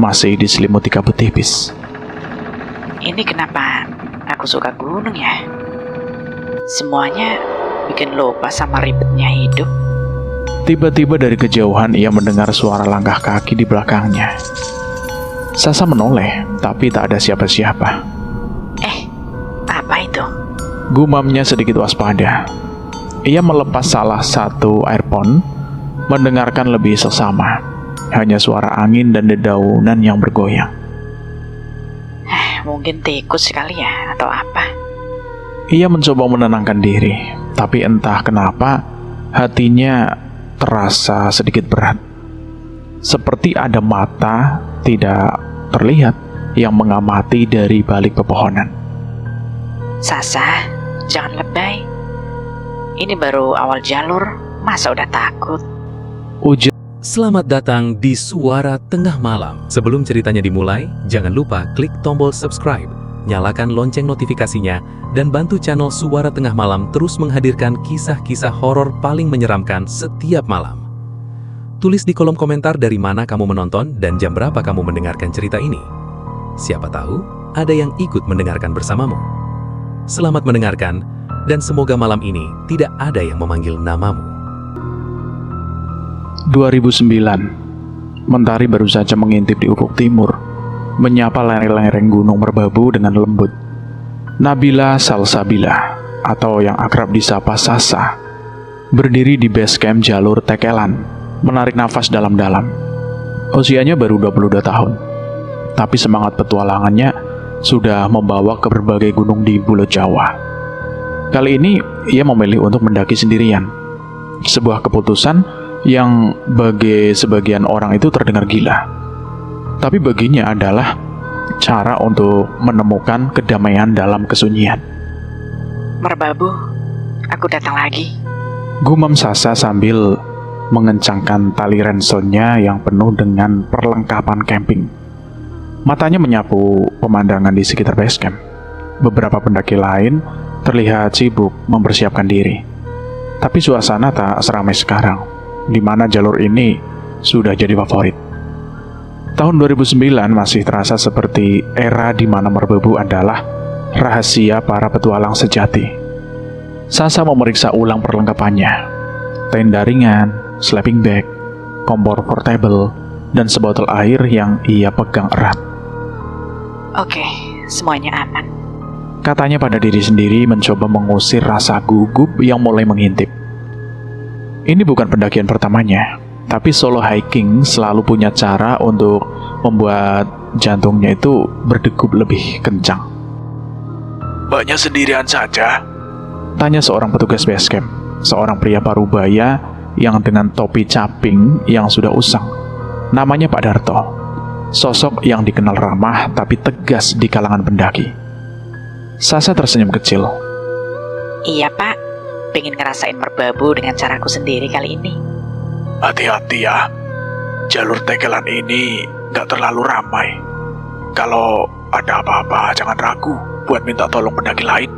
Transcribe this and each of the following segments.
masih diselimuti kabut tipis. Ini kenapa aku suka gunung ya? Semuanya bikin lupa sama ribetnya hidup. Tiba-tiba dari kejauhan ia mendengar suara langkah kaki di belakangnya. Sasa menoleh, tapi tak ada siapa-siapa. Apa itu? Gumamnya sedikit waspada. Ia melepas salah satu earphone, mendengarkan lebih seksama. Hanya suara angin dan dedaunan yang bergoyang. Mungkin tikus sekali ya, atau apa? Ia mencoba menenangkan diri, tapi entah kenapa hatinya terasa sedikit berat. Seperti ada mata tidak terlihat yang mengamati dari balik pepohonan. Sasa, jangan lebay. Ini baru awal jalur, masa udah takut? Ujar Selamat datang di Suara Tengah Malam. Sebelum ceritanya dimulai, jangan lupa klik tombol subscribe, nyalakan lonceng notifikasinya, dan bantu channel Suara Tengah Malam terus menghadirkan kisah-kisah horor paling menyeramkan setiap malam. Tulis di kolom komentar dari mana kamu menonton dan jam berapa kamu mendengarkan cerita ini. Siapa tahu, ada yang ikut mendengarkan bersamamu. Selamat mendengarkan, dan semoga malam ini tidak ada yang memanggil namamu. 2009. Mentari baru saja mengintip di ufuk timur, menyapa lereng-lereng gunung merbabu dengan lembut. Nabila Salsabila, atau yang akrab disapa Sasa, berdiri di base camp jalur Tekelan, menarik nafas dalam-dalam. Usianya baru 22 tahun, tapi semangat petualangannya sudah membawa ke berbagai gunung di Pulau Jawa. Kali ini, ia memilih untuk mendaki sendirian. Sebuah keputusan yang bagi sebagian orang itu terdengar gila. Tapi baginya adalah cara untuk menemukan kedamaian dalam kesunyian. Merbabu, aku datang lagi. Gumam Sasa sambil mengencangkan tali ranselnya yang penuh dengan perlengkapan camping. Matanya menyapu pemandangan di sekitar base camp. Beberapa pendaki lain terlihat sibuk mempersiapkan diri. Tapi suasana tak seramai sekarang, di mana jalur ini sudah jadi favorit. Tahun 2009 masih terasa seperti era di mana merbabu adalah rahasia para petualang sejati. Sasa memeriksa ulang perlengkapannya. Tenda ringan, sleeping bag, kompor portable, dan sebotol air yang ia pegang erat. Oke, semuanya aman. Katanya pada diri sendiri mencoba mengusir rasa gugup yang mulai mengintip. Ini bukan pendakian pertamanya, tapi solo hiking selalu punya cara untuk membuat jantungnya itu berdegup lebih kencang. "Banyak sendirian saja?" tanya seorang petugas base camp, seorang pria parubaya yang dengan topi caping yang sudah usang. Namanya Pak Darto, sosok yang dikenal ramah tapi tegas di kalangan pendaki. Sasa tersenyum kecil. Iya pak, pengen ngerasain merbabu dengan caraku sendiri kali ini. Hati-hati ya, jalur Tekelan ini nggak terlalu ramai. Kalau ada apa-apa jangan ragu buat minta tolong pendaki lain.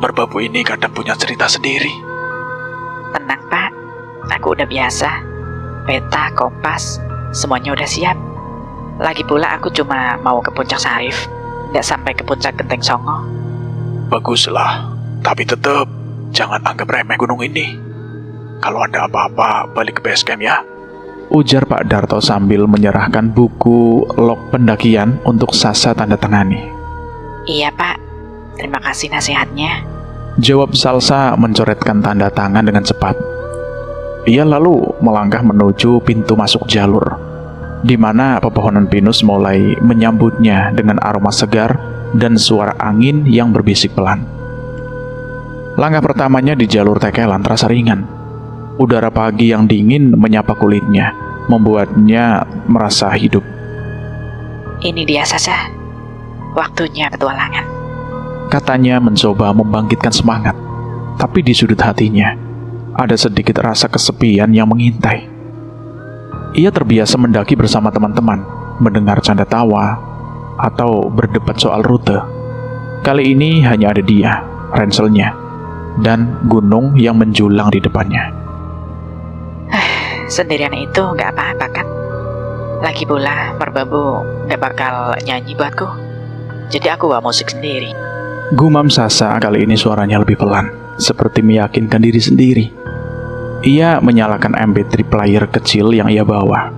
Merbabu ini kadang punya cerita sendiri. Tenang pak, aku udah biasa. Peta, kompas, semuanya udah siap. Lagi pula aku cuma mau ke Puncak Sarif, nggak sampai ke Puncak Genteng Songo. Baguslah, tapi tetap jangan anggap remeh gunung ini. Kalau ada apa-apa, balik ke base camp ya, ujar Pak Darto sambil menyerahkan buku log pendakian untuk Sasa tanda tangani. Iya pak, terima kasih nasihatnya. Jawab Salsa mencoretkan tanda tangan dengan cepat. Ia lalu melangkah menuju pintu masuk jalur, di mana pepohonan pinus mulai menyambutnya dengan aroma segar dan suara angin yang berbisik pelan. Langkah pertamanya di jalur Tekelan terasa ringan. Udara pagi yang dingin menyapa kulitnya, membuatnya merasa hidup. Ini dia Sasa, waktunya petualangan. Katanya mencoba membangkitkan semangat, tapi di sudut hatinya ada sedikit rasa kesepian yang mengintai. Ia terbiasa mendaki bersama teman-teman, mendengar canda tawa, atau berdebat soal rute. Kali ini hanya ada dia, ranselnya, dan gunung yang menjulang di depannya. Sendirian itu nggak apa-apa kan? Lagi pula Merbabu gak bakal nyanyi buatku. Jadi aku bawa musik sendiri. Gumam Sasa kali ini suaranya lebih pelan, seperti meyakinkan diri sendiri. Ia menyalakan MP3 player kecil yang ia bawa.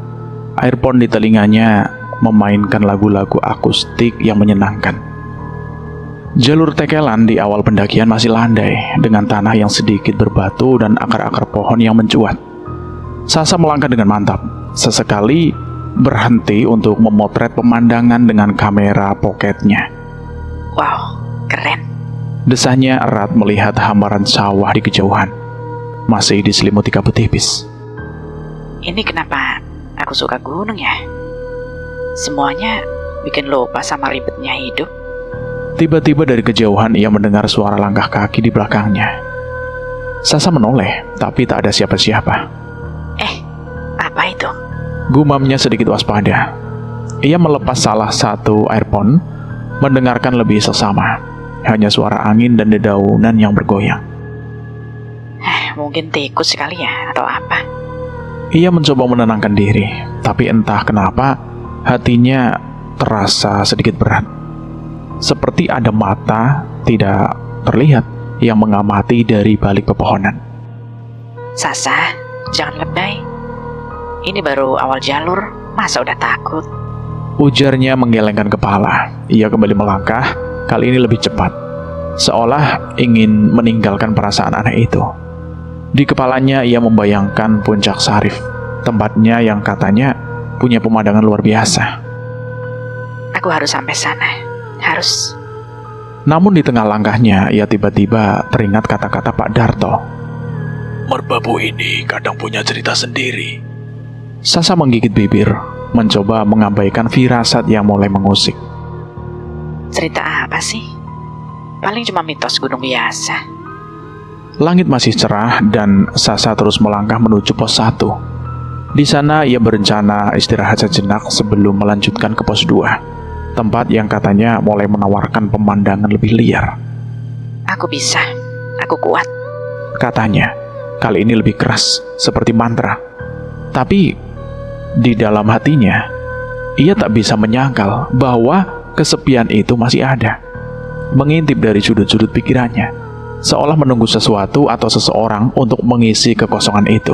Earphone di telinganya memainkan lagu-lagu akustik yang menyenangkan. Jalur tekelan di awal pendakian masih landai, dengan tanah yang sedikit berbatu dan akar-akar pohon yang mencuat. Sasa melangkah dengan mantap, sesekali berhenti untuk memotret pemandangan dengan kamera pocketnya. Wow, keren. Desahnya erat melihat hamparan sawah di kejauhan, masih diselimuti kabut tipis. Ini kenapa aku suka gunung ya? Semuanya bikin lupa sama ribetnya hidup. Tiba-tiba dari kejauhan ia mendengar suara langkah kaki di belakangnya. Sasa menoleh, tapi tak ada siapa-siapa. Apa itu? Gumamnya sedikit waspada. Ia melepas salah satu earphone, mendengarkan lebih seksama. Hanya suara angin dan dedaunan yang bergoyang. Mungkin tikus sekali ya, atau apa? Ia mencoba menenangkan diri, tapi entah kenapa hatinya terasa sedikit berat. Seperti ada mata tidak terlihat yang mengamati dari balik pepohonan. Sasa, jangan lebay. Ini baru awal jalur, masa udah takut? Ujarnya menggelengkan kepala. Ia kembali melangkah, kali ini lebih cepat, seolah ingin meninggalkan perasaan aneh itu. Di kepalanya ia membayangkan puncak Sarif, tempatnya yang katanya punya pemandangan luar biasa. Aku harus sampai sana, harus. Namun di tengah langkahnya, ia tiba-tiba teringat kata-kata Pak Darto. Merbabu ini kadang punya cerita sendiri. Sasa menggigit bibir, mencoba mengabaikan firasat yang mulai mengusik. Cerita apa sih? Paling cuma mitos gunung biasa. Langit masih cerah dan Sasa terus melangkah menuju pos 1. Di sana ia berencana istirahat sejenak sebelum melanjutkan ke pos 2, tempat yang katanya mulai menawarkan pemandangan lebih liar. Aku bisa, aku kuat. Katanya, kali ini lebih keras, seperti mantra. Tapi di dalam hatinya, ia tak bisa menyangkal bahwa kesepian itu masih ada, mengintip dari sudut-sudut pikirannya, seolah menunggu sesuatu atau seseorang untuk mengisi kekosongan itu.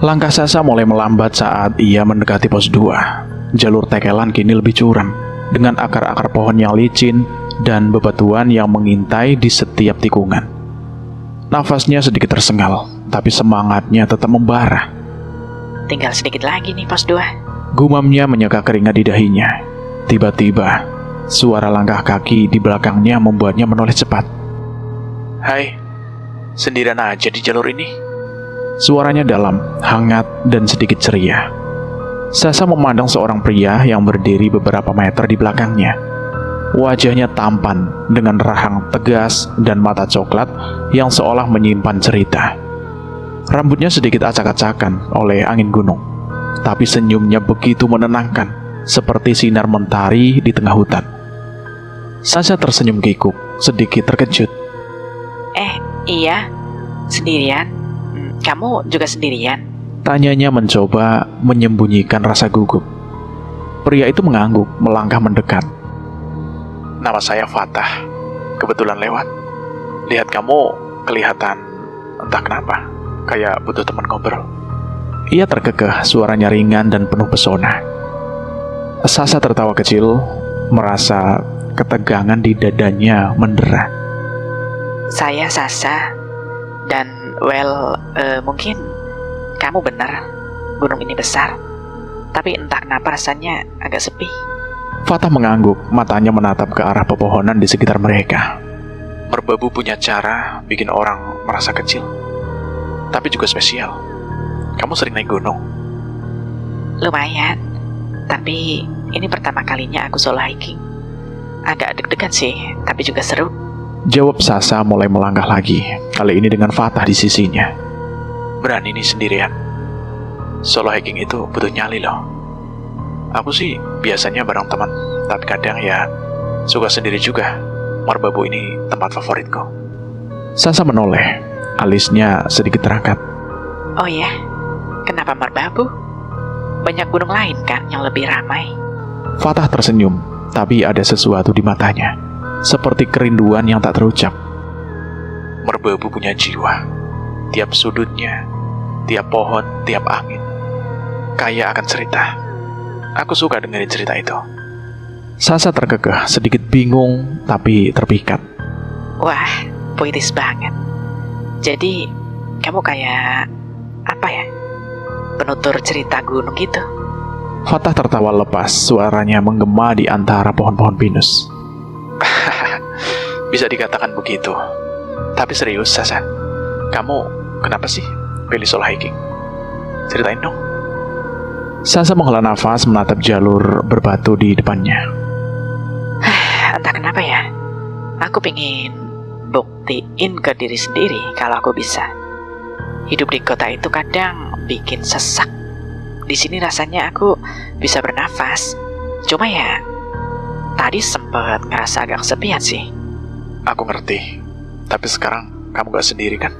Langkah Sasa mulai melambat saat ia mendekati pos 2. Jalur tekelan kini lebih curam, dengan akar-akar pohon yang licin dan bebatuan yang mengintai di setiap tikungan. Nafasnya sedikit tersengal, tapi semangatnya tetap membara. Tinggal sedikit lagi nih pos 2. Gumamnya menyeka keringat di dahinya. Tiba-tiba, suara langkah kaki di belakangnya membuatnya menoleh cepat. Hai, sendirian aja di jalur ini? Suaranya dalam, hangat, dan sedikit ceria. Sasa memandang seorang pria yang berdiri beberapa meter di belakangnya. Wajahnya tampan dengan rahang tegas dan mata coklat yang seolah menyimpan cerita. Rambutnya sedikit acak-acakan oleh angin gunung, tapi senyumnya begitu menenangkan, seperti sinar mentari di tengah hutan. Sasa tersenyum kikuk, sedikit terkejut. Iya, sendirian? Kamu juga sendirian? Tanyanya mencoba menyembunyikan rasa gugup. Pria itu mengangguk, melangkah mendekat. Nama saya Fatah, kebetulan lewat. Lihat kamu kelihatan entah kenapa, kayak butuh teman ngobrol. Ia terkekeh, suaranya ringan dan penuh pesona. Sasa tertawa kecil, merasa ketegangan di dadanya mendera. Saya Sasa, dan mungkin kamu benar, gunung ini besar, tapi entah kenapa rasanya agak sepi. Fatah mengangguk, matanya menatap ke arah pepohonan di sekitar mereka. Merbabu punya cara bikin orang merasa kecil, tapi juga spesial. Kamu sering naik gunung? Lumayan, tapi ini pertama kalinya aku solo hiking. Agak deg-degan sih, tapi juga seru. Jawab Sasa mulai melangkah lagi, kali ini dengan Fatah di sisinya. Berani nih sendirian. Solo hiking itu butuh nyali loh. Aku sih biasanya bareng teman, tapi kadang ya suka sendiri juga. Merbabu ini tempat favoritku. Sasa menoleh, alisnya sedikit terangkat. Oh ya, kenapa Merbabu? banyak gunung lain kan yang lebih ramai. Fatah tersenyum, tapi ada sesuatu di matanya, seperti kerinduan yang tak terucap. Merbabu punya jiwa. Tiap sudutnya, tiap pohon, tiap angin, kaya akan cerita. Aku suka dengerin cerita itu. Sasa terkekeh, sedikit bingung, tapi terpikat. Wah, puitis banget. Jadi, kamu kayak apa ya? Penutur cerita gunung gitu. Fatah tertawa lepas, suaranya menggema di antara pohon-pohon pinus. Bisa dikatakan begitu. Tapi serius, Sasa. Kamu kenapa sih pilih solo hiking? Ceritain dong. Sasa menghela nafas menatap jalur berbatu di depannya. Entah kenapa ya, aku pengen buktiin ke diri sendiri kalau aku bisa. Hidup di kota itu kadang bikin sesak. Di sini rasanya aku bisa bernafas. Cuma ya, tadi sempat ngerasa agak kesepian sih. Aku ngerti. Tapi sekarang kamu gak sendiri kan?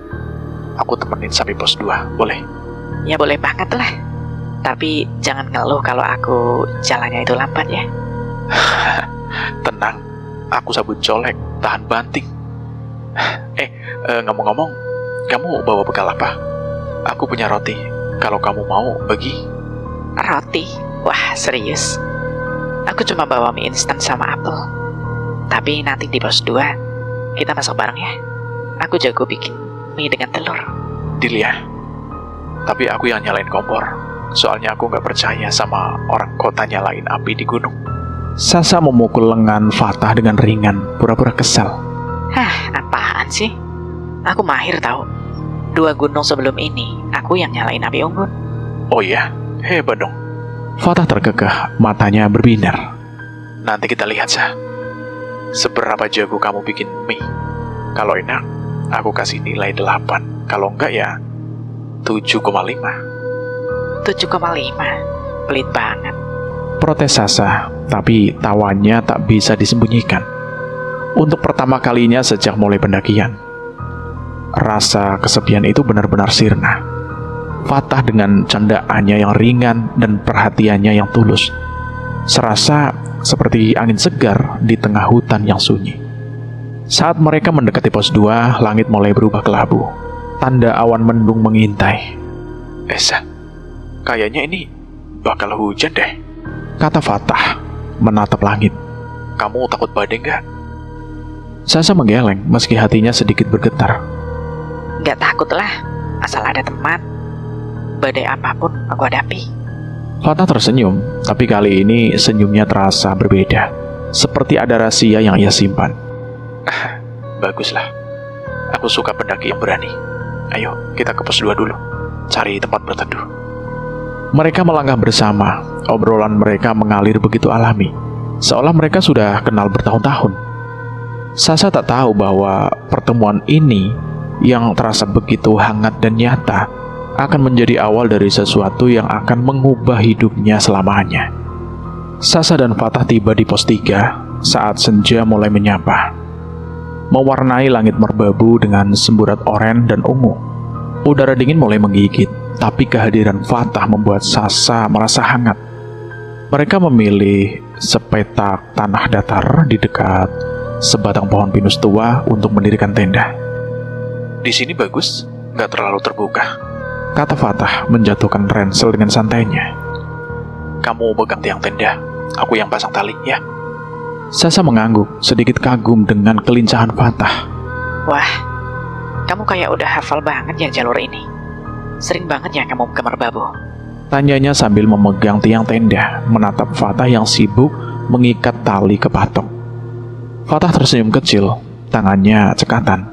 Aku temenin sampai pos 2, boleh? Ya boleh banget lah. Tapi jangan ngeluh kalau aku jalannya itu lambat ya. Tenang, aku sabun colek, tahan banting. Ngomong-ngomong, kamu bawa bekal apa? Aku punya roti, kalau kamu mau bagi. Roti? Wah, serius? Aku cuma bawa mie instan sama apel. Tapi nanti di pos 2 kita masak bareng ya. Aku jago bikin mie dengan telur. Deal ya. Tapi aku yang nyalain kompor. Soalnya aku gak percaya sama orang kota nyalain api di gunung. Sasa memukul lengan Fatah dengan ringan, pura-pura kesal. Hah, apaan sih? Aku mahir tahu. 2 gunung sebelum ini, aku yang nyalain api unggun. Oh iya, hebat dong. Fatah terkekeh, matanya berbinar. Nanti kita lihat, Sa. Seberapa jago kamu bikin mie. Kalau enak, aku kasih nilai 8. Kalau enggak ya 7,5. 7,5? Pelit banget. Protes Sasa, tapi tawanya tak bisa disembunyikan. Untuk pertama kalinya sejak mulai pendakian, rasa kesepian itu benar-benar sirna. Fatah dengan candaannya yang ringan dan perhatiannya yang tulus, serasa seperti angin segar di tengah hutan yang sunyi. Saat mereka mendekati pos 2, langit mulai berubah kelabu. Tanda awan mendung mengintai. Esa, kayaknya ini bakal hujan deh, kata Fatah menatap langit. Kamu takut badai nggak? Sasa menggeleng meski hatinya sedikit bergetar. Nggak takut lah, asal ada teman. Badai apapun aku hadapi. Fatah tersenyum, tapi kali ini senyumnya terasa berbeda. Seperti ada rahasia yang ia simpan. Baguslah. Aku suka pendaki yang berani. Ayo, kita ke pos 2 dulu. Cari tempat berteduh. Mereka melangkah bersama. Obrolan mereka mengalir begitu alami, seolah mereka sudah kenal bertahun-tahun. Sasa tak tahu bahwa pertemuan ini yang terasa begitu hangat dan nyata akan menjadi awal dari sesuatu yang akan mengubah hidupnya selamanya. Sasa dan Fatah tiba di pos 3 saat senja mulai menyapa, mewarnai langit merbabu dengan semburat oranye dan ungu. Udara dingin mulai menggigit, tapi kehadiran Fatah membuat Sasa merasa hangat. Mereka memilih sepetak tanah datar di dekat sebatang pohon pinus tua untuk mendirikan tenda. Di sini bagus, nggak terlalu terbuka, kata Fatah menjatuhkan ransel dengan santainya. Kamu pegang tiang tenda, aku yang pasang tali ya. Sasa mengangguk, sedikit kagum dengan kelincahan Fatah. Wah, kamu kayak udah hafal banget ya jalur ini. Sering banget ya kamu ke Merbabu? Tanyanya sambil memegang tiang tenda, menatap Fatah yang sibuk mengikat tali ke patok. Fatah tersenyum kecil, tangannya cekatan.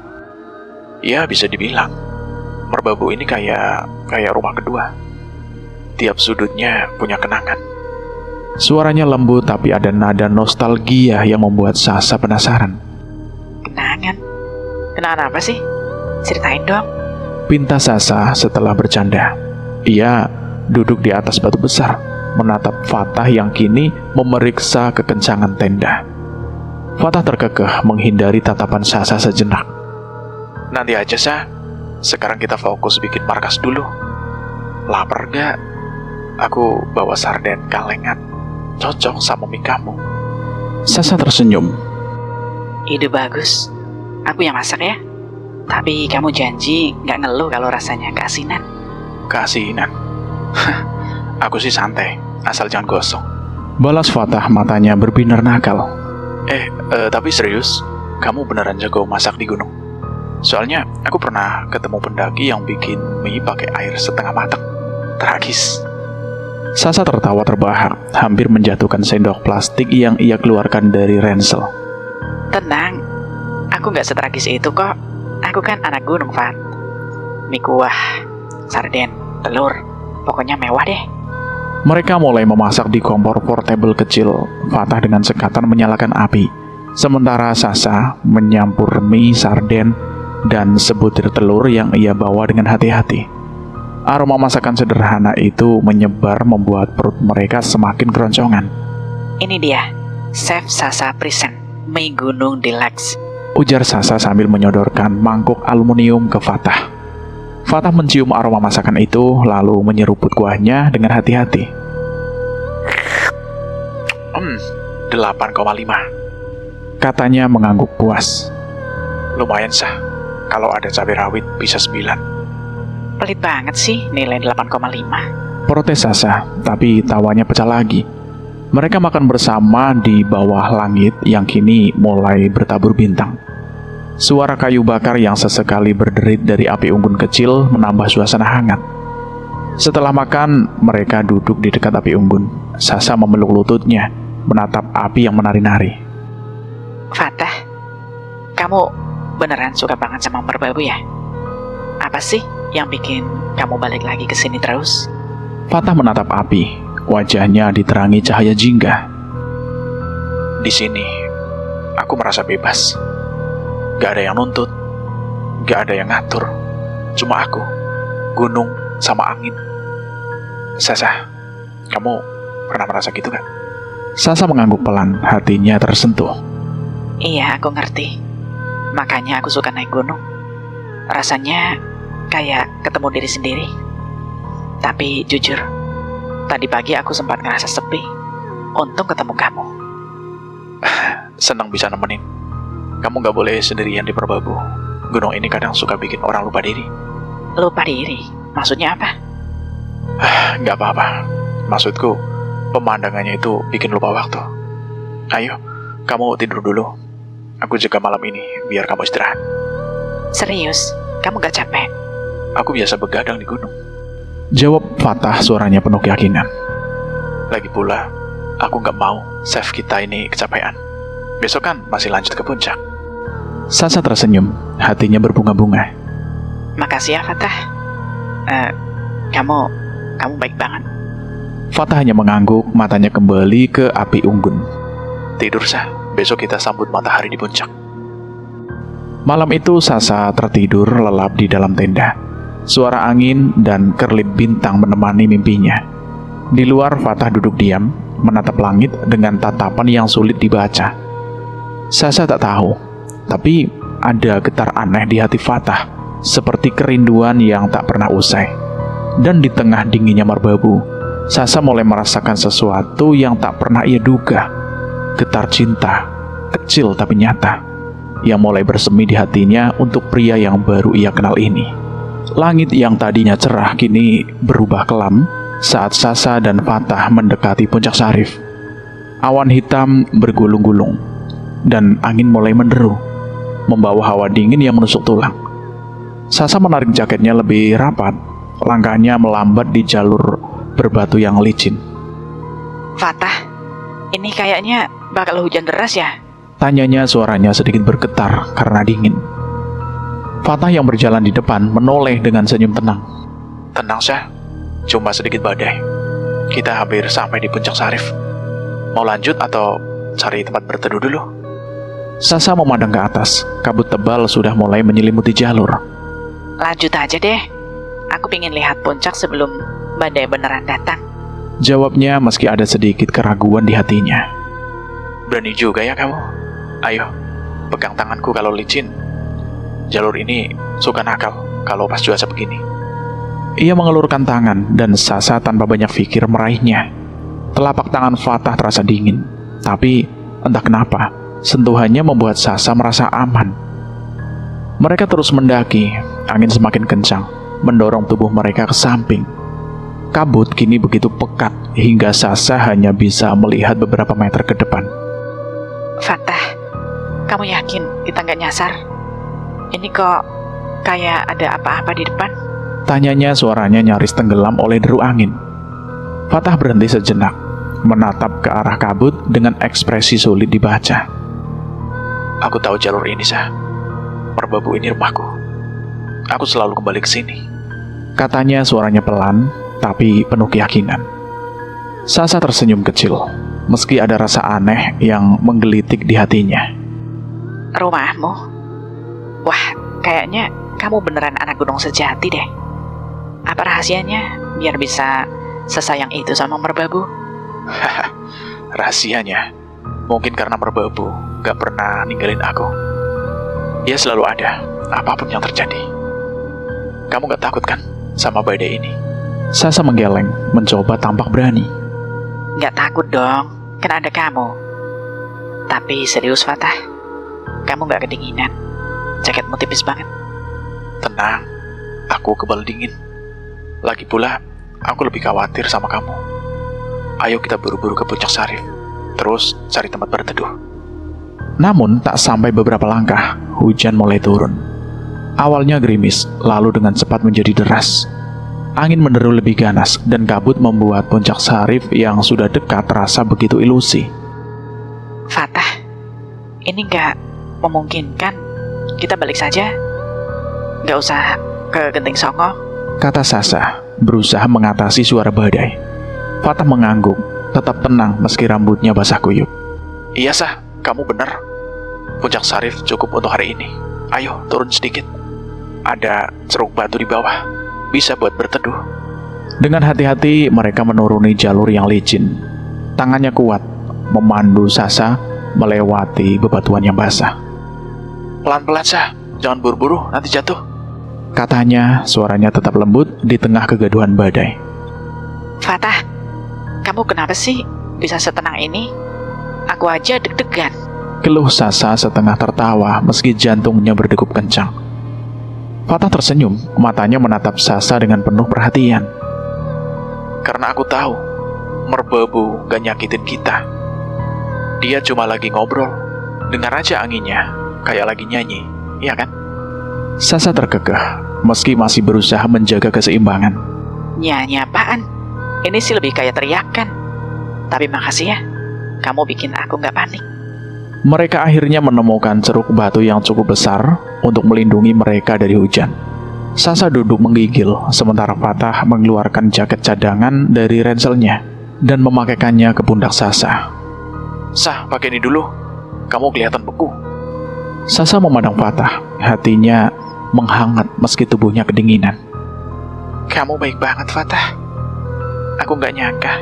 Ya bisa dibilang, Merbabu ini kayak rumah kedua. Tiap sudutnya punya kenangan. Suaranya lembut tapi ada nada nostalgia yang membuat Sasa penasaran. Kenangan? Kenangan apa sih? Ceritain dong. Pinta Sasa setelah bercanda. Ia duduk di atas batu besar, menatap Fatah yang kini memeriksa kekencangan tenda. Fatah terkekeh menghindari tatapan Sasa sejenak. Nanti aja, Sa. Sekarang kita fokus bikin markas dulu. Lapar gak? aku bawa sarden kalengan. Cocok sama mie kamu. Sasa tersenyum. Ide bagus. Aku yang masak ya. Tapi kamu janji nggak ngeluh kalau rasanya keasinan. Keasinan? Aku sih santai, asal jangan gosong. Balas Fatah, matanya berbinar nakal. Tapi serius, kamu beneran jago masak di gunung? Soalnya aku pernah ketemu pendaki yang bikin mie pakai air setengah matang. Tragis. Sasa tertawa terbahak, hampir menjatuhkan sendok plastik yang ia keluarkan dari ransel. Tenang, aku nggak setragis itu kok. Aku kan anak gunung, Fat. Mie kuah, sarden, telur, pokoknya mewah deh. Mereka mulai memasak di kompor portable kecil. Fatah dengan sekatan menyalakan api, sementara Sasa menyampur mie, sarden, dan sebutir telur yang ia bawa dengan hati-hati. Aroma masakan sederhana itu menyebar membuat perut mereka semakin keroncongan. Ini dia, Chef Sasa Present, mie gunung deluxe. Ujar Sasa sambil menyodorkan mangkuk aluminium ke Fatah. Fatah mencium aroma masakan itu, lalu menyeruput kuahnya dengan hati-hati. 8,5. Katanya mengangguk puas. Lumayan sah, kalau ada cabai rawit bisa 9. Pelit banget sih nilai 8,5. Protes Sasa, tapi tawanya pecah lagi. Mereka makan bersama di bawah langit yang kini mulai bertabur bintang. Suara kayu bakar yang sesekali berderit dari api unggun kecil menambah suasana hangat. Setelah makan, mereka duduk di dekat api unggun. Sasa memeluk lututnya, menatap api yang menari-nari. Fatah, kamu beneran suka banget sama merbabu ya? Apa sih yang bikin kamu balik lagi ke sini terus? Fatah menatap api, wajahnya diterangi cahaya jingga. Di sini, aku merasa bebas. Gak ada yang nuntut, gak ada yang ngatur. Cuma aku, gunung, sama angin. Sasa, kamu pernah merasa gitu gak? Sasa mengangguk pelan, hatinya tersentuh. Iya, aku ngerti. Makanya aku suka naik gunung. Rasanya kayak ketemu diri sendiri. Tapi jujur, tadi pagi aku sempat ngerasa sepi. Untung ketemu kamu. Senang bisa nemenin. Kamu gak boleh sendirian di Merbabu. Gunung ini kadang suka bikin orang lupa diri. Lupa diri? Maksudnya apa? Gak apa-apa. Maksudku, pemandangannya itu bikin lupa waktu. Ayo, kamu tidur dulu. Aku jaga malam ini, biar kamu istirahat. Serius? Kamu gak capek? Aku biasa begadang di gunung. Jawab Fatah, suaranya penuh keyakinan. Lagi pula, aku gak mau chef kita ini kecapean. Besok kan masih lanjut ke puncak. Sasa tersenyum, hatinya berbunga-bunga. Makasih ya, Fatah. Kamu baik banget. Fatah hanya mengangguk, matanya kembali ke api unggun. Tidur, Sah. Besok kita sambut matahari di puncak. Malam itu Sasa tertidur lelap di dalam tenda. Suara angin dan kerlip bintang menemani mimpinya. Di luar, Fatah duduk diam, menatap langit dengan tatapan yang sulit dibaca. Sasa tak tahu, tapi ada getar aneh di hati Fatah, seperti kerinduan yang tak pernah usai. Dan di tengah dinginnya Merbabu, Sasa mulai merasakan sesuatu yang tak pernah ia duga. Getar cinta, kecil tapi nyata, yang mulai bersemi di hatinya untuk pria yang baru ia kenal ini. Langit yang tadinya cerah kini berubah kelam saat Sasa dan Fatah mendekati puncak Syarif. Awan hitam bergulung-gulung, dan angin mulai menderu, membawa hawa dingin yang menusuk tulang. Sasa menarik jaketnya lebih rapat, langkahnya melambat di jalur berbatu yang licin. Fatah, ini kayaknya bakal hujan deras ya? Tanyanya, suaranya sedikit bergetar karena dingin. Fatah yang berjalan di depan menoleh dengan senyum tenang. Tenang, Syah. Cuma sedikit badai. Kita hampir sampai di puncak Syarif. Mau lanjut atau cari tempat berteduh dulu? Sasa memandang ke atas. Kabut tebal sudah mulai menyelimuti jalur. Lanjut aja deh. Aku pengen lihat puncak sebelum badai beneran datang. Jawabnya meski ada sedikit keraguan di hatinya. Berani juga ya kamu? Ayo, pegang tanganku kalau licin. Jalur ini suka nakal kalau pas cuaca begini. Ia mengelurkan tangan dan Sasa tanpa banyak pikir meraihnya. Telapak tangan Fatah terasa dingin, tapi entah kenapa sentuhannya membuat Sasa merasa aman. Mereka terus mendaki, angin semakin kencang, mendorong tubuh mereka ke samping. Kabut kini begitu pekat hingga Sasa hanya bisa melihat beberapa meter ke depan. Fatah, kamu yakin kita nggak nyasar? Ini kok kayak ada apa-apa di depan? Tanyanya, suaranya nyaris tenggelam oleh deru angin. Fatah berhenti sejenak, menatap ke arah kabut dengan ekspresi sulit dibaca. Aku tahu jalur ini, Sah. Merbabu ini rumahku. Aku selalu kembali ke sini. Katanya, suaranya pelan, tapi penuh keyakinan. Sasa tersenyum kecil, meski ada rasa aneh yang menggelitik di hatinya. Rumahmu? Wah, kayaknya kamu beneran anak gunung sejati deh. Apa rahasianya biar bisa sesayang itu sama merbabu? Rahasianya, mungkin karena merbabu gak pernah ninggalin aku. Dia selalu ada, apapun yang terjadi. Kamu gak takut kan sama badai ini? Sasa menggeleng, mencoba tampak berani. Nggak takut dong, kan ada kamu. Tapi serius Fatah, kamu nggak kedinginan. Jaketmu tipis banget. Tenang, aku kebal dingin. Lagi pula, aku lebih khawatir sama kamu. Ayo kita buru-buru ke Puncak Sarif, terus cari tempat berteduh. Namun, tak sampai beberapa langkah, hujan mulai turun. Awalnya gerimis, lalu dengan cepat menjadi deras. Angin menderu lebih ganas, dan kabut membuat Puncak Sarif yang sudah dekat terasa begitu ilusi. Fatah, ini nggak memungkinkan. Kita balik saja. Nggak usah ke Genting Songo. Kata Sasa, berusaha mengatasi suara badai. Fatah mengangguk, tetap tenang meski rambutnya basah kuyup. Iya, Sah, kamu benar. Puncak Sarif cukup untuk hari ini. Ayo, turun sedikit. Ada ceruk batu di bawah. Bisa buat berteduh. Dengan hati-hati mereka menuruni jalur yang licin. Tangannya kuat, memandu Sasa melewati bebatuan yang basah. Pelan-pelan, Sah. Jangan buru-buru, nanti jatuh. Katanya, suaranya tetap lembut di tengah kegaduhan badai. Fatah, kamu kenapa sih bisa setenang ini? Aku aja deg-degan. Keluh Sasa setengah tertawa meski jantungnya berdegup kencang. Fatah tersenyum, matanya menatap Sasa dengan penuh perhatian. Karena aku tahu, merbabu gak nyakitin kita. Dia cuma lagi ngobrol. Dengar aja anginnya, kayak lagi nyanyi, iya kan? Sasa terkekeh, meski masih berusaha menjaga keseimbangan. Nyanyi apaan? Ini sih lebih kayak teriakan. Tapi makasih ya, kamu bikin aku nggak panik. Mereka akhirnya menemukan ceruk batu yang cukup besar untuk melindungi mereka dari hujan. Sasa duduk menggigil, sementara Fatah mengeluarkan jaket cadangan dari ranselnya dan memakaikannya ke pundak Sasa. Sah, pakai ini dulu. Kamu kelihatan beku. Sasa memandang Fatah, hatinya menghangat meski tubuhnya kedinginan. Kamu baik banget, Fatah. Aku nggak nyangka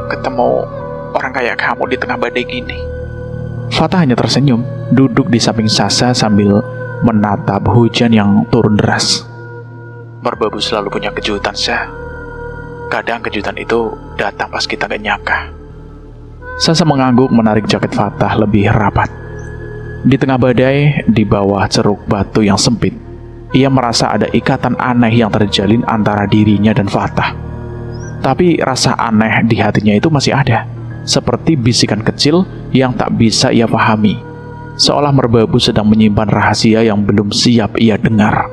ketemu orang kayak kamu di tengah badai gini. Fatah hanya tersenyum, duduk di samping Sasa sambil menatap hujan yang turun deras. Merbabu selalu punya kejutan, Sah. Kadang kejutan itu datang pas kita gak nyangka. Sasa mengangguk menarik jaket Fatah lebih rapat. Di tengah badai, di bawah ceruk batu yang sempit, ia merasa ada ikatan aneh yang terjalin antara dirinya dan Fatah. Tapi rasa aneh di hatinya itu masih ada, seperti bisikan kecil yang tak bisa ia pahami, seolah merbabu sedang menyimpan rahasia yang belum siap ia dengar.